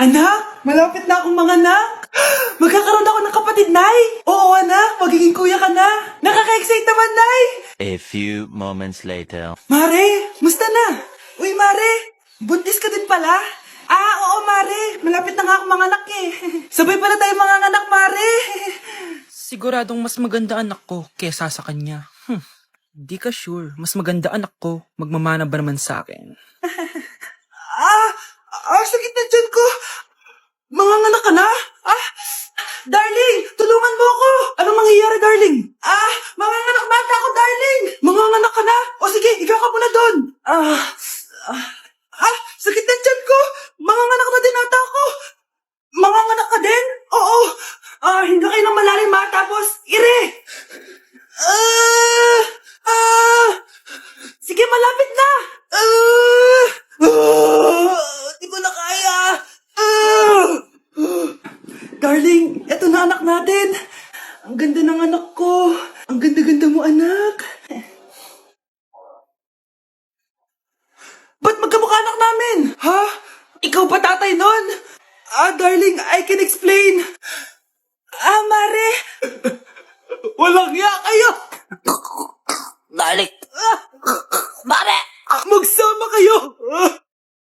Anak, malapit na akong manganak. Magkakaroon ako ng kapatid, Nay. Oo, anak, magiging kuya ka na. Nakaka-excite naman, Nay. A few moments later. Mare, musta na? Uy, Mare, buntis ka din pala? Ah, oo, Mare. Malapit na nga akong manganak eh. Sabay pala tayo manganganak, Mare. Siguradong mas maganda anak ko kesa sa kanya. Di ka sure. Mas maganda anak ko. Magmamana ba naman sa akin? Sakit na dyan ko. Manganganak ka na? Darling, tulungan mo ako. Anong mangyayari, darling? Manganganak bata ako, darling. Manganganak ka na? O sige, ikaw ka muna doon. Sakit na dyan ko. Manganganak na din ata ako. Manganganak ka din? Oo. Hindi kayo ng malalim ha, tapos ire. Sige, malapit na. Di ko na kaya. Darling, eto na anak natin. Ang ganda ng anak ko. Ang ganda-ganda mo, anak. Ba't magkamukha anak namin? Ha? Ikaw ba tatay nun? Darling, I can explain. Mare. Walang ya kayo. Balik! Mare! Magsama kayo.